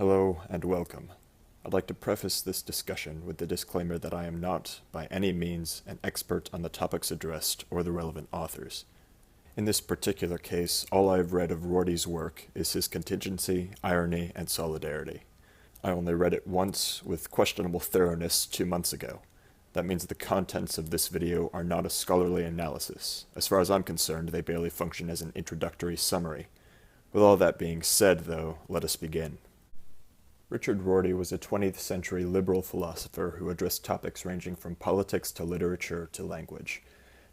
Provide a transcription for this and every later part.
Hello and welcome. I'd like to preface this discussion with the disclaimer that I am not, by any means, an expert on the topics addressed or the relevant authors. In this particular case, all I have read of Rorty's work is his Contingency, Irony, and Solidarity. I only read it once with questionable thoroughness 2 months ago. That means the contents of this video are not a scholarly analysis. As far as I'm concerned, they barely function as an introductory summary. With all that being said, though, let us begin. Richard Rorty was a 20th century liberal philosopher who addressed topics ranging from politics to literature to language.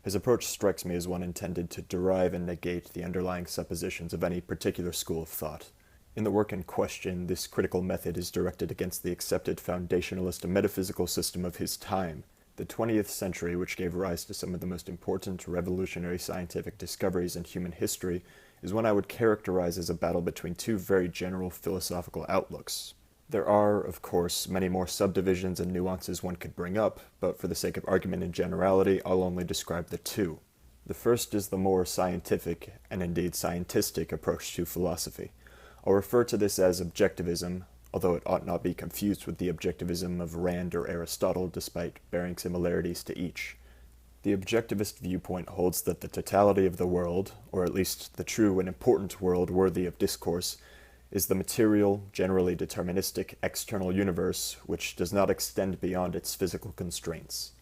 His approach strikes me as one intended to derive and negate the underlying suppositions of any particular school of thought. In the work in question, this critical method is directed against the accepted foundationalist and metaphysical system of his time. The 20th century, which gave rise to some of the most important revolutionary scientific discoveries in human history, is one I would characterize as a battle between two very general philosophical outlooks. There are, of course, many more subdivisions and nuances one could bring up, but for the sake of argument and generality, I'll only describe the two. The first is the more scientific, and indeed scientistic, approach to philosophy. I'll refer to this as Objectivism, although it ought not be confused with the Objectivism of Rand or Aristotle, despite bearing similarities to each. The Objectivist viewpoint holds that the totality of the world, or at least the true and important world worthy of discourse, is the material, generally deterministic external universe which does not extend beyond its physical constraints.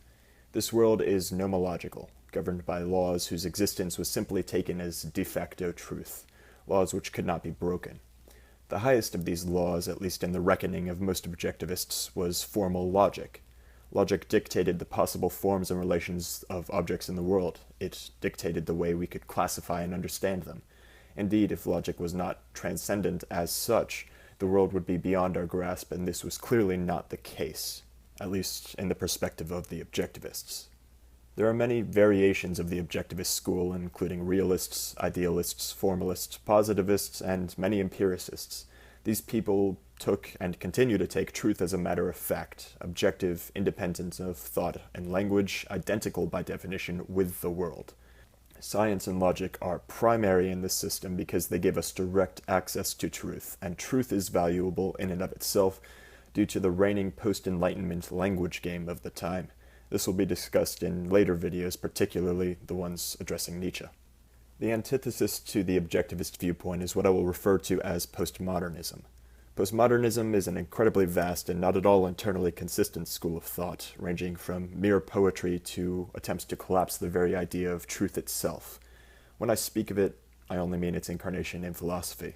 This world is nomological, governed by laws whose existence was simply taken as de facto truth, laws which could not be broken. The highest of these laws, at least in the reckoning of most objectivists, was formal logic. Logic dictated the possible forms and relations of objects in the world. It dictated the way we could classify and understand them. Indeed, if logic was not transcendent as such, the world would be beyond our grasp, and this was clearly not the case, at least in the perspective of the objectivists. There are many variations of the objectivist school, including realists, idealists, formalists, positivists, and many empiricists. These people took and continue to take truth as a matter of fact, objective, independent of thought and language, identical by definition with the world. Science and logic are primary in this system because they give us direct access to truth, and truth is valuable in and of itself due to the reigning post-Enlightenment language game of the time. This will be discussed in later videos, particularly the ones addressing Nietzsche. The antithesis to the objectivist viewpoint is what I will refer to as postmodernism. Postmodernism is an incredibly vast and not at all internally consistent school of thought, ranging from mere poetry to attempts to collapse the very idea of truth itself. When I speak of it, I only mean its incarnation in philosophy.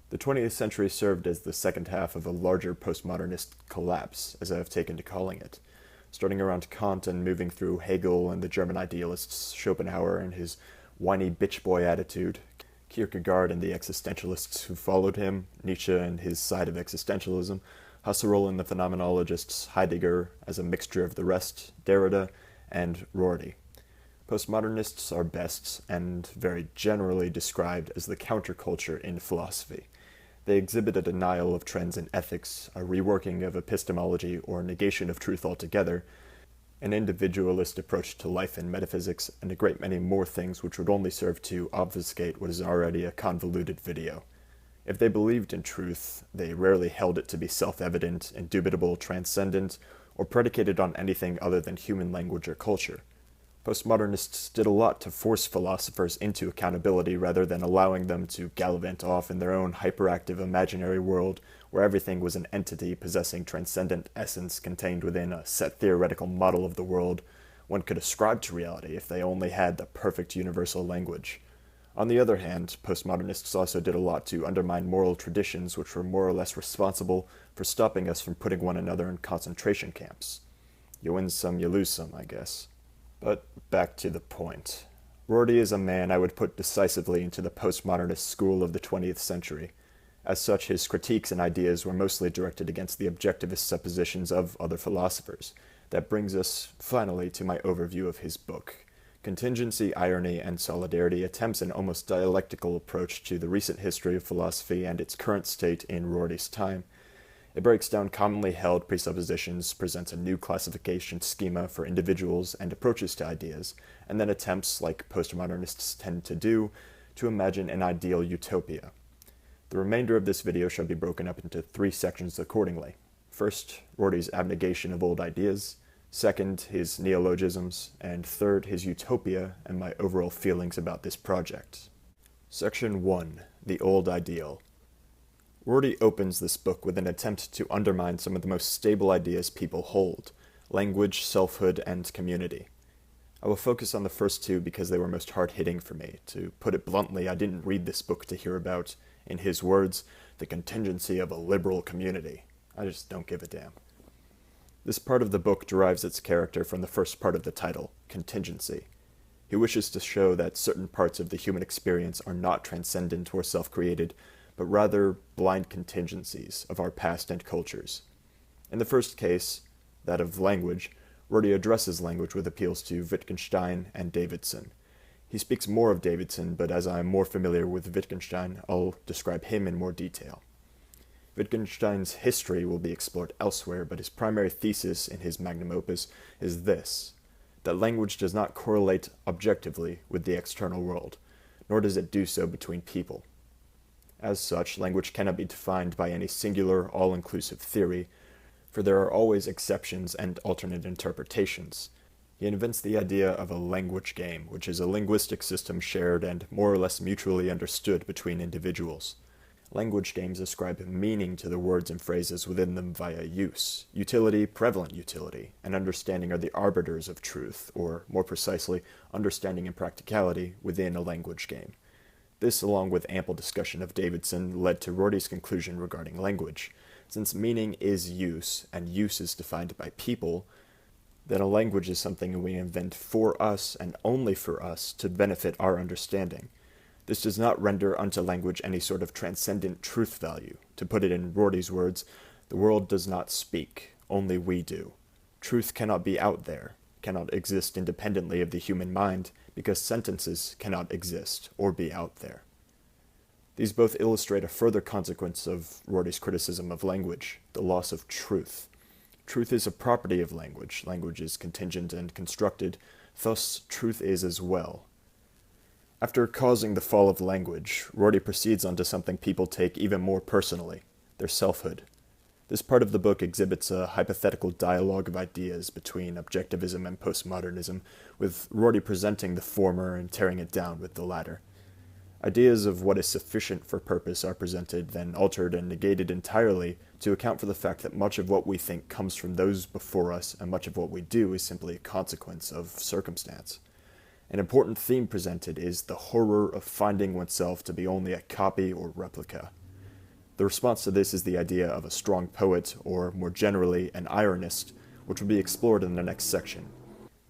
The 20th century served as the second half of a larger postmodernist collapse, as I have taken to calling it, starting around Kant and moving through Hegel and the German idealists, Schopenhauer and his whiny bitch boy attitude, Kierkegaard and the existentialists who followed him, Nietzsche and his side of existentialism, Husserl and the phenomenologists, Heidegger as a mixture of the rest, Derrida, and Rorty. Postmodernists are best, and very generally described as the counterculture in philosophy. They exhibit a denial of trends in ethics, a reworking of epistemology or negation of truth altogether, an individualist approach to life and metaphysics, and a great many more things which would only serve to obfuscate what is already a convoluted video. If they believed in truth, they rarely held it to be self-evident, indubitable, transcendent, or predicated on anything other than human language or culture. Postmodernists did a lot to force philosophers into accountability rather than allowing them to gallivant off in their own hyperactive imaginary world where everything was an entity possessing transcendent essence contained within a set theoretical model of the world one could ascribe to reality if they only had the perfect universal language. On the other hand, postmodernists also did a lot to undermine moral traditions which were more or less responsible for stopping us from putting one another in concentration camps. You win some, you lose some, I guess. But back to the point. Rorty is a man I would put decisively into the postmodernist school of the 20th century. As such, his critiques and ideas were mostly directed against the objectivist suppositions of other philosophers. That brings us, finally, to my overview of his book. Contingency, Irony, and Solidarity attempts an almost dialectical approach to the recent history of philosophy and its current state in Rorty's time. It breaks down commonly held presuppositions, presents a new classification schema for individuals and approaches to ideas, and then attempts, like postmodernists tend to do, to imagine an ideal utopia. The remainder of this video shall be broken up into 3 sections accordingly. First, Rorty's abnegation of old ideas, second, his neologisms, and third, his utopia and my overall feelings about this project. Section 1. The Old Ideal. Rorty opens this book with an attempt to undermine some of the most stable ideas people hold: language, selfhood, and community. I will focus on the first two because they were most hard-hitting for me. To put it bluntly, I didn't read this book to hear about, in his words, the contingency of a liberal community. I just don't give a damn. This part of the book derives its character from the first part of the title, Contingency. He wishes to show that certain parts of the human experience are not transcendent or self-created, but rather blind contingencies of our past and cultures. In the first case, that of language, Rorty addresses language with appeals to Wittgenstein and Davidson. He speaks more of Davidson, but as I am more familiar with Wittgenstein, I'll describe him in more detail. Wittgenstein's history will be explored elsewhere, but his primary thesis in his magnum opus is this: that language does not correlate objectively with the external world, nor does it do so between people. As such, language cannot be defined by any singular, all-inclusive theory, for there are always exceptions and alternate interpretations. He invents the idea of a language game, which is a linguistic system shared and more or less mutually understood between individuals. Language games ascribe meaning to the words and phrases within them via use. Utility, prevalent utility, and understanding are the arbiters of truth, or, more precisely, understanding and practicality within a language game. This, along with ample discussion of Davidson, led to Rorty's conclusion regarding language. Since meaning is use, and use is defined by people, then a language is something we invent for us and only for us to benefit our understanding. This does not render unto language any sort of transcendent truth value. To put it in Rorty's words, the world does not speak, only we do. Truth cannot be out there, cannot exist independently of the human mind, because sentences cannot exist or be out there. These both illustrate a further consequence of Rorty's criticism of language, the loss of truth. Truth is a property of language. Language is contingent and constructed, thus truth is as well. After causing the fall of language, Rorty proceeds on to something people take even more personally, their selfhood. This part of the book exhibits a hypothetical dialogue of ideas between Objectivism and Postmodernism, with Rorty presenting the former and tearing it down with the latter. Ideas of what is sufficient for purpose are presented, then altered and negated entirely to account for the fact that much of what we think comes from those before us, and much of what we do is simply a consequence of circumstance. An important theme presented is the horror of finding oneself to be only a copy or replica. The response to this is the idea of a strong poet, or more generally, an ironist, which will be explored in the next section.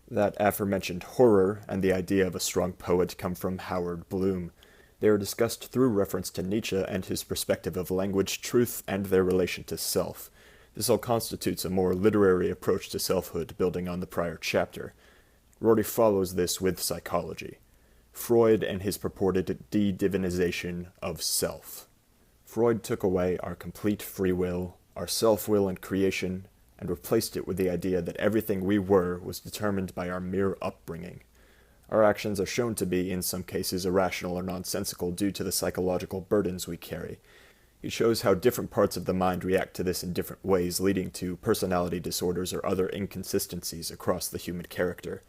That aforementioned horror and the idea of a strong poet come from Howard Bloom. They are discussed through reference to Nietzsche and his perspective of language, truth, and their relation to self. This all constitutes a more literary approach to selfhood, building on the prior chapter. Rorty follows this with psychology. Freud and his purported de-divinization of self. Freud took away our complete free will, our self-will and creation, and replaced it with the idea that everything we were was determined by our mere upbringing. Our actions are shown to be, in some cases, irrational or nonsensical due to the psychological burdens we carry. He shows how different parts of the mind react to this in different ways, leading to personality disorders or other inconsistencies across the human character.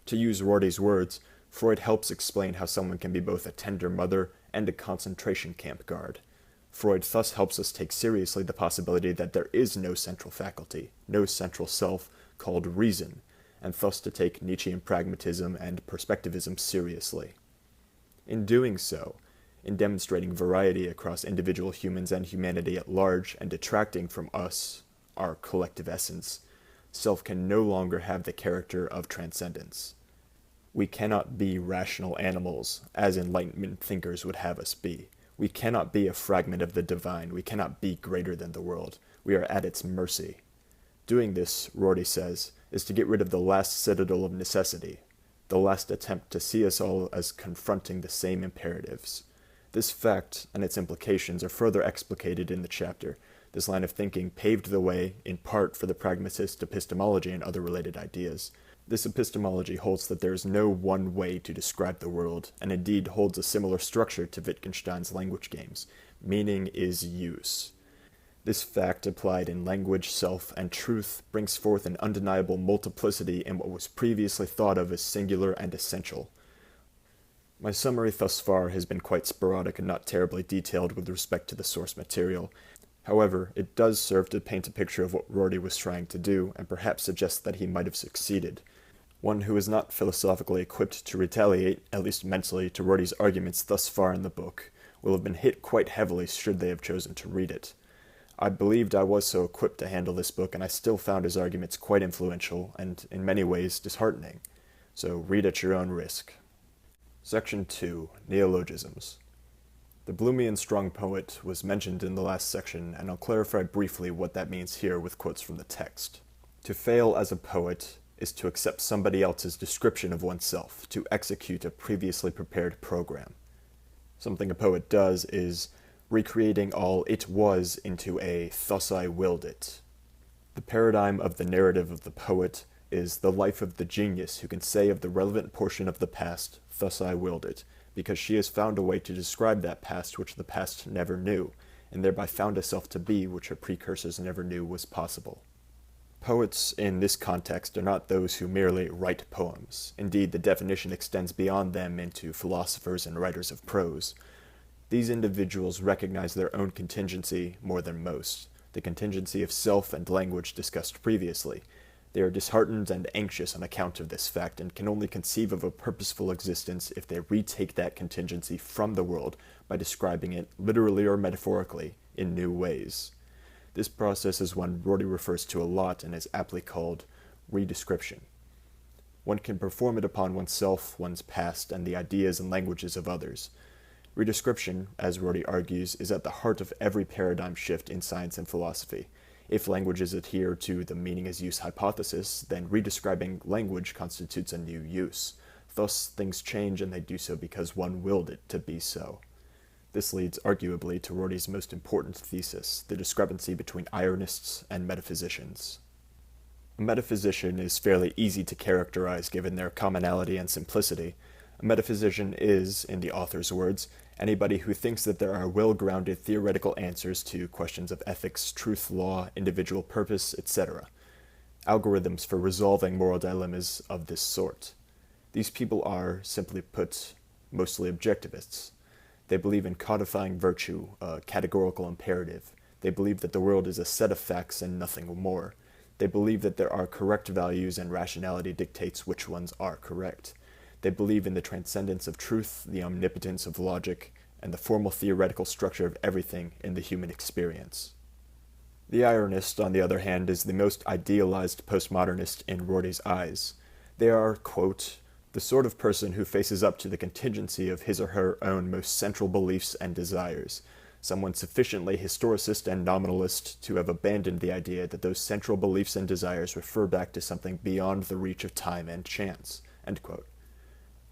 To use Rorty's words, Freud helps explain how someone can be both a tender mother and a concentration camp guard. Freud thus helps us take seriously the possibility that there is no central faculty, no central self, called reason, and thus to take Nietzschean pragmatism and perspectivism seriously. In doing so, in demonstrating variety across individual humans and humanity at large, and detracting from us, our collective essence, self can no longer have the character of transcendence. We cannot be rational animals, as Enlightenment thinkers would have us be. We cannot be a fragment of the divine. We cannot be greater than the world. We are at its mercy. Doing this, Rorty says, is to get rid of the last citadel of necessity, the last attempt to see us all as confronting the same imperatives. This fact and its implications are further explicated in the chapter. This line of thinking paved the way, in part, for the pragmatist epistemology and other related ideas. This epistemology holds that there is no one way to describe the world, and indeed holds a similar structure to Wittgenstein's language games, meaning is use. This fact applied in language, self, and truth brings forth an undeniable multiplicity in what was previously thought of as singular and essential. My summary thus far has been quite sporadic and not terribly detailed with respect to the source material. However, it does serve to paint a picture of what Rorty was trying to do, and perhaps suggest that he might have succeeded. One who is not philosophically equipped to retaliate, at least mentally, to Rorty's arguments thus far in the book, will have been hit quite heavily should they have chosen to read it. I believed I was so equipped to handle this book, and I still found his arguments quite influential, and in many ways disheartening. So read at your own risk. Section 2. Neologisms. The bloomy and strong poet was mentioned in the last section, and I'll clarify briefly what that means here with quotes from the text. To fail as a poet is to accept somebody else's description of oneself, to execute a previously prepared program. Something a poet does is recreating all it was into a "thus I willed it." The paradigm of the narrative of the poet is the life of the genius who can say of the relevant portion of the past, "thus I willed it," because she has found a way to describe that past which the past never knew, and thereby found a self to be which her precursors never knew was possible. Poets in this context are not those who merely write poems. Indeed, the definition extends beyond them into philosophers and writers of prose. These individuals recognize their own contingency more than most, the contingency of self and language discussed previously. They are disheartened and anxious on account of this fact, and can only conceive of a purposeful existence if they retake that contingency from the world by describing it, literally or metaphorically, in new ways. This process is one Rorty refers to a lot and is aptly called redescription. One can perform it upon oneself, one's past, and the ideas and languages of others. Redescription, as Rorty argues, is at the heart of every paradigm shift in science and philosophy. If languages adhere to the meaning as use hypothesis, then redescribing language constitutes a new use. Thus, things change, and they do so because one willed it to be so. This leads arguably to Rorty's most important thesis, the discrepancy between ironists and metaphysicians. A metaphysician is fairly easy to characterize given their commonality and simplicity. A metaphysician is, in the author's words, anybody who thinks that there are well-grounded theoretical answers to questions of ethics, truth, law, individual purpose, etc. Algorithms for resolving moral dilemmas of this sort. These people are, simply put, mostly objectivists. They believe in codifying virtue, a categorical imperative. They believe that the world is a set of facts and nothing more. They believe that there are correct values and rationality dictates which ones are correct. They believe in the transcendence of truth, the omnipotence of logic, and the formal theoretical structure of everything in the human experience. The ironist, on the other hand, is the most idealized postmodernist in Rorty's eyes. They are, quote, the sort of person who faces up to the contingency of his or her own most central beliefs and desires, someone sufficiently historicist and nominalist to have abandoned the idea that those central beliefs and desires refer back to something beyond the reach of time and chance, end quote.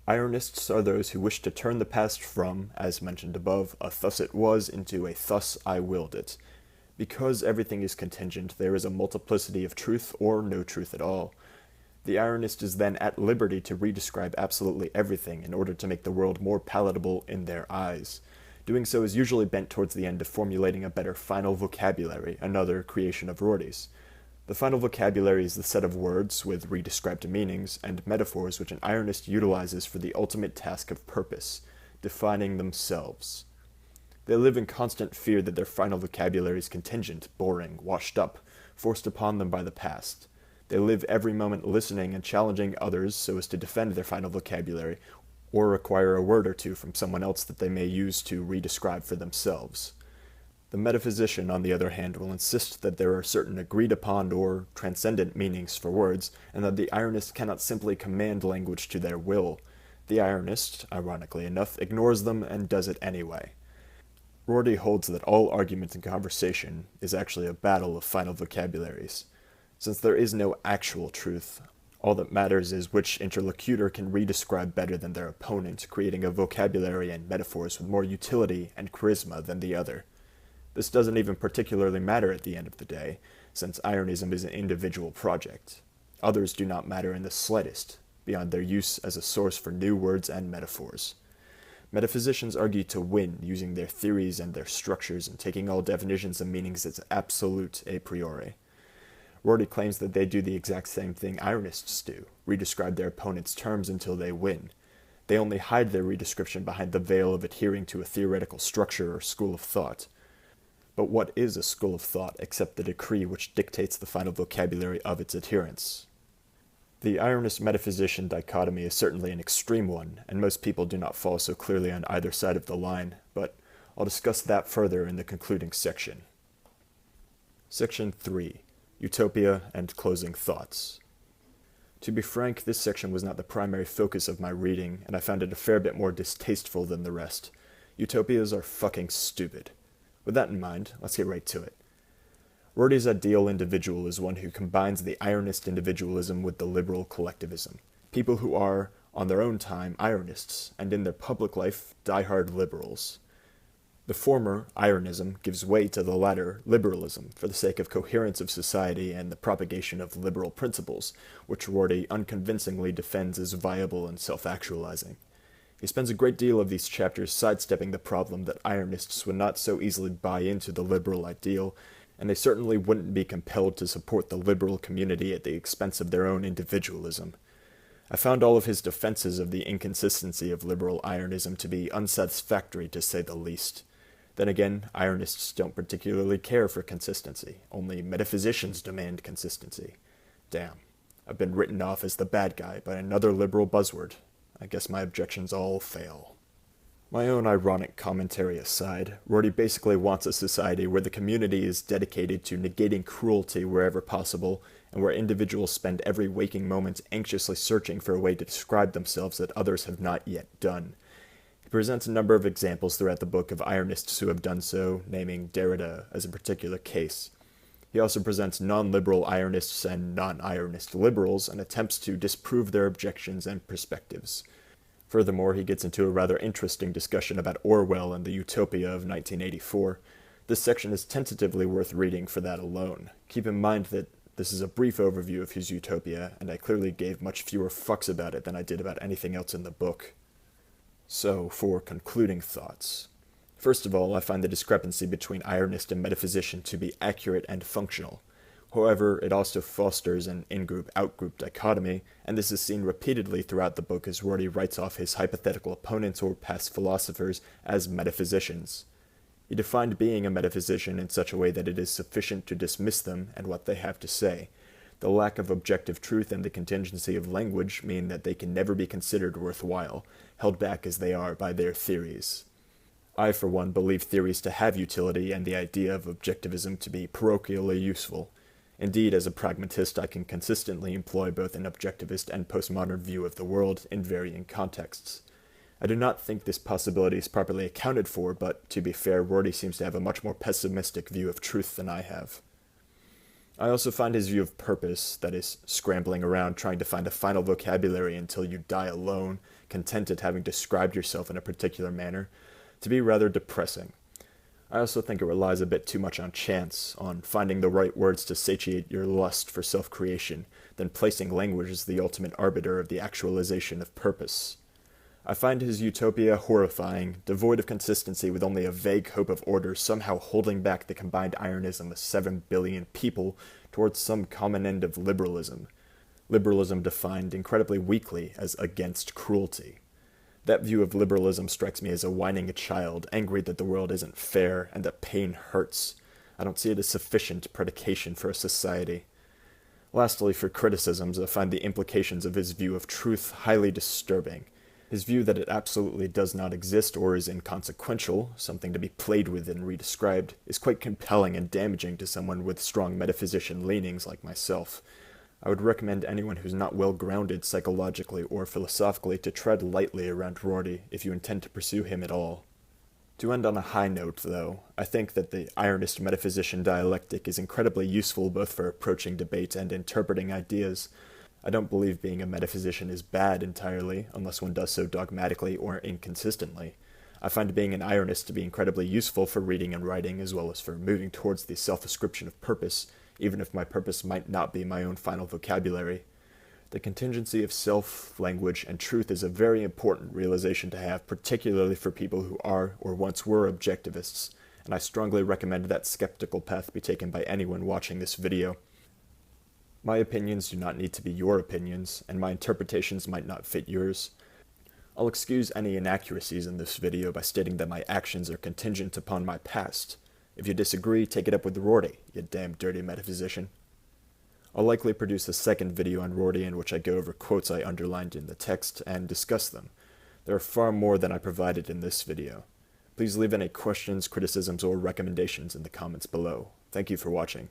Ironists are those who wish to turn the past from, as mentioned above, a "thus it was" into a "thus I willed it." Because everything is contingent, there is a multiplicity of truth or no truth at all. The ironist is then at liberty to redescribe absolutely everything in order to make the world more palatable in their eyes. Doing so is usually bent towards the end of formulating a better final vocabulary, another creation of Rorty's. The final vocabulary is the set of words, with redescribed meanings, and metaphors which an ironist utilizes for the ultimate task of purpose, defining themselves. They live in constant fear that their final vocabulary is contingent, boring, washed up, forced upon them by the past. They live every moment listening and challenging others so as to defend their final vocabulary, or acquire a word or two from someone else that they may use to redescribe for themselves. The metaphysician, on the other hand, will insist that there are certain agreed-upon or transcendent meanings for words, and that the ironist cannot simply command language to their will. The ironist, ironically enough, ignores them and does it anyway. Rorty holds that all argument and conversation is actually a battle of final vocabularies. Since there is no actual truth, all that matters is which interlocutor can redescribe better than their opponent, creating a vocabulary and metaphors with more utility and charisma than the other. This doesn't even particularly matter at the end of the day, since ironism is an individual project. Others do not matter in the slightest, beyond their use as a source for new words and metaphors. Metaphysicians argue to win, using their theories and their structures and taking all definitions and meanings as absolute a priori. Rorty claims that they do the exact same thing ironists do, redescribe their opponent's terms until they win. They only hide their redescription behind the veil of adhering to a theoretical structure or school of thought. But what is a school of thought except the decree which dictates the final vocabulary of its adherents? The ironist-metaphysician dichotomy is certainly an extreme one, and most people do not fall so clearly on either side of the line, but I'll discuss that further in the concluding section. Section 3. Utopia and Closing Thoughts. To be frank, this section was not the primary focus of my reading, and I found it a fair bit more distasteful than the rest. Utopias are fucking stupid. With that in mind, let's get right to it. Rorty's ideal individual is one who combines the ironist individualism with the liberal collectivism. People who are, on their own time, ironists, and in their public life, die-hard liberals. The former, ironism, gives way to the latter, liberalism, for the sake of coherence of society and the propagation of liberal principles, which Rorty unconvincingly defends as viable and self-actualizing. He spends a great deal of these chapters sidestepping the problem that ironists would not so easily buy into the liberal ideal, and they certainly wouldn't be compelled to support the liberal community at the expense of their own individualism. I found all of his defenses of the inconsistency of liberal ironism to be unsatisfactory, to say the least. Then again, ironists don't particularly care for consistency. Only metaphysicians demand consistency. Damn, I've been written off as the bad guy by another liberal buzzword. I guess my objections all fail. My own ironic commentary aside, Rorty basically wants a society where the community is dedicated to negating cruelty wherever possible, and where individuals spend every waking moment anxiously searching for a way to describe themselves that others have not yet done. He presents a number of examples throughout the book of ironists who have done so, naming Derrida as a particular case. He also presents non-liberal ironists and non-ironist liberals and attempts to disprove their objections and perspectives. Furthermore, he gets into a rather interesting discussion about Orwell and the Utopia of 1984. This section is tentatively worth reading for that alone. Keep in mind that this is a brief overview of his Utopia, and I clearly gave much fewer fucks about it than I did about anything else in the book. So, for concluding thoughts. First of all, I find the discrepancy between ironist and metaphysician to be accurate and functional. However, it also fosters an in-group-out-group dichotomy, and this is seen repeatedly throughout the book as Rorty writes off his hypothetical opponents or past philosophers as metaphysicians. He defined being a metaphysician in such a way that it is sufficient to dismiss them and what they have to say. The lack of objective truth and the contingency of language mean that they can never be considered worthwhile, held back as they are by their theories. I, for one, believe theories to have utility and the idea of objectivism to be parochially useful. Indeed, as a pragmatist, I can consistently employ both an objectivist and postmodern view of the world in varying contexts. I do not think this possibility is properly accounted for, but, to be fair, Rorty seems to have a much more pessimistic view of truth than I have. I also find his view of purpose, that is, scrambling around trying to find a final vocabulary until you die alone, content at having described yourself in a particular manner, to be rather depressing. I also think it relies a bit too much on chance, on finding the right words to satiate your lust for self-creation, than placing language as the ultimate arbiter of the actualization of purpose. I find his Utopia horrifying, devoid of consistency with only a vague hope of order somehow holding back the combined ironism of 7 billion people towards some common end of liberalism. Liberalism defined incredibly weakly as against cruelty. That view of liberalism strikes me as a whining child, angry that the world isn't fair and that pain hurts. I don't see it as sufficient predication for a society. Lastly, for criticisms, I find the implications of his view of truth highly disturbing. His view that it absolutely does not exist or is inconsequential, something to be played with and redescribed, is quite compelling and damaging to someone with strong metaphysician leanings like myself. I would recommend anyone who's not well grounded psychologically or philosophically to tread lightly around Rorty if you intend to pursue him at all. To end on a high note, though, I think that the ironist-metaphysician dialectic is incredibly useful both for approaching debate and interpreting ideas. I don't believe being a metaphysician is bad entirely, unless one does so dogmatically or inconsistently. I find being an ironist to be incredibly useful for reading and writing, as well as for moving towards the self-ascription of purpose, even if my purpose might not be my own final vocabulary. The contingency of self, language, and truth is a very important realization to have, particularly for people who are or once were objectivists, and I strongly recommend that skeptical path be taken by anyone watching this video. My opinions do not need to be your opinions, and my interpretations might not fit yours. I'll excuse any inaccuracies in this video by stating that my actions are contingent upon my past. If you disagree, take it up with Rorty, you damn dirty metaphysician. I'll likely produce a second video on Rorty in which I go over quotes I underlined in the text and discuss them. There are far more than I provided in this video. Please leave any questions, criticisms, or recommendations in the comments below. Thank you for watching.